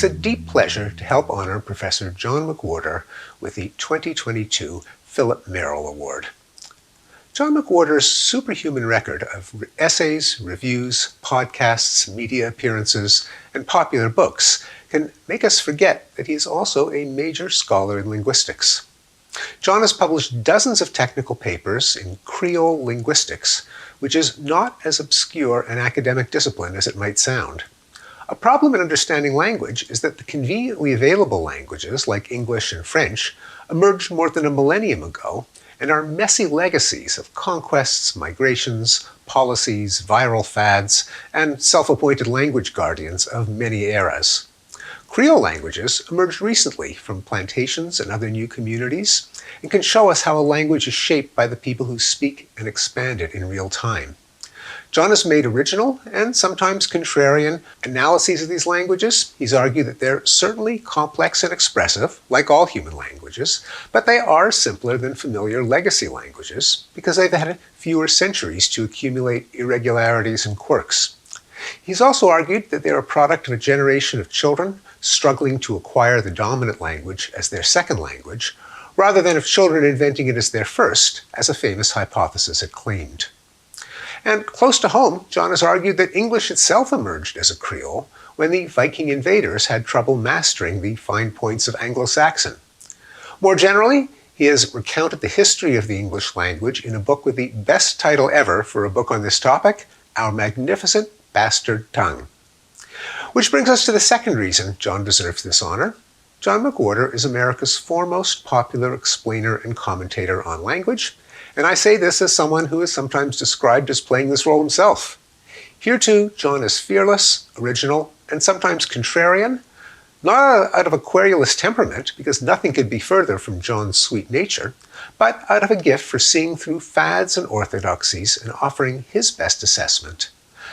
It's a deep pleasure to help honor Professor John McWhorter with the 2022 Philip Merrill Award. John McWhorter's superhuman record of essays, reviews, podcasts, media appearances, and popular books can make us forget that he is also a major scholar in linguistics. John has published dozens of technical papers in Creole linguistics, which is not as obscure an academic discipline as it might sound. A problem in understanding language is that the conveniently available languages, like English and French, emerged more than a millennium ago and are messy legacies of conquests, migrations, policies, viral fads, and self-appointed language guardians of many eras. Creole languages emerged recently from plantations and other new communities and can show us how a language is shaped by the people who speak and expand it in real time. John has made original and sometimes contrarian analyses of these languages. He's argued that they're certainly complex and expressive, like all human languages, but they are simpler than familiar legacy languages because they've had fewer centuries to accumulate irregularities and quirks. He's also argued that they're a product of a generation of children struggling to acquire the dominant language as their second language, rather than of children inventing it as their first, as a famous hypothesis had claimed. And close to home, John has argued that English itself emerged as a Creole when the Viking invaders had trouble mastering the fine points of Anglo-Saxon. More generally, he has recounted the history of the English language in a book with the best title ever for a book on this topic, Our Magnificent Bastard Tongue. Which brings us to the second reason John deserves this honor. John McWhorter is America's foremost popular explainer and commentator on language, and I say this as someone who is sometimes described as playing this role himself. Here too, John is fearless, original, and sometimes contrarian, not out of a querulous temperament, because nothing could be further from John's sweet nature, but out of a gift for seeing through fads and orthodoxies and offering his best assessment.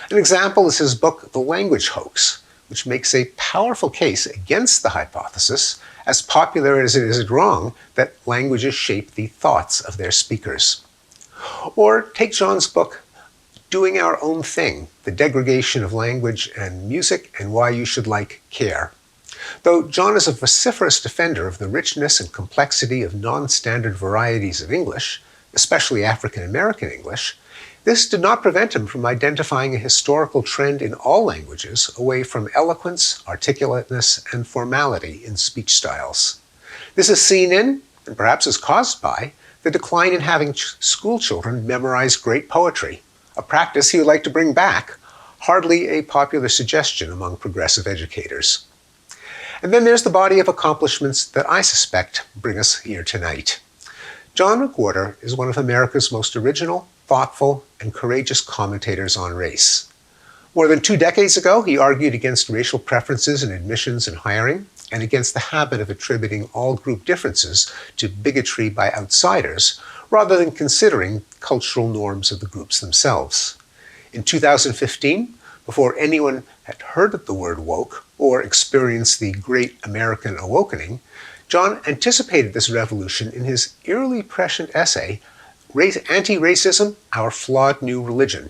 An example is his book, The Language Hoax, which makes a powerful case against the hypothesis, as popular as it is wrong, that languages shape the thoughts of their speakers. Or take John's book, Doing Our Own Thing, The Degradation of Language and Music and Why You Should Like Care. Though John is a vociferous defender of the richness and complexity of non-standard varieties of English, especially African American English, this did not prevent him from identifying a historical trend in all languages away from eloquence, articulateness, and formality in speech styles. This is seen in, and perhaps is caused by, the decline in having school children memorize great poetry, a practice he would like to bring back, hardly a popular suggestion among progressive educators. And then there's the body of accomplishments that I suspect bring us here tonight. John McWhorter is one of America's most original, thoughtful, and courageous commentators on race. More than 2 decades ago, he argued against racial preferences in admissions and hiring, and against the habit of attributing all group differences to bigotry by outsiders, rather than considering cultural norms of the groups themselves. In 2015, before anyone had heard of the word woke or experienced the Great American Awakening, John anticipated this revolution in his eerily prescient essay, Anti-Racism, Our Flawed New Religion.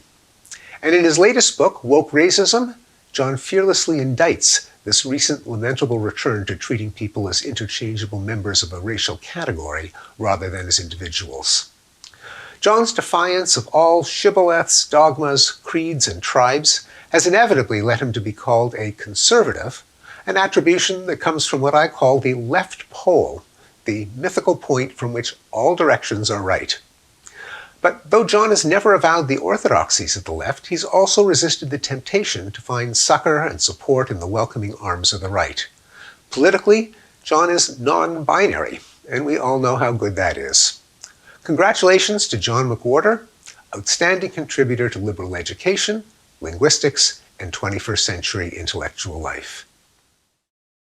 And in his latest book, Woke Racism, John fearlessly indicts this recent lamentable return to treating people as interchangeable members of a racial category rather than as individuals. John's defiance of all shibboleths, dogmas, creeds, and tribes has inevitably led him to be called a conservative, an attribution that comes from what I call the left pole, the mythical point from which all directions are right. But though John has never avowed the orthodoxies of the left, he's also resisted the temptation to find succor and support in the welcoming arms of the right. Politically, John is non-binary, and we all know how good that is. Congratulations to John McWhorter, outstanding contributor to liberal education, linguistics, and 21st century intellectual life.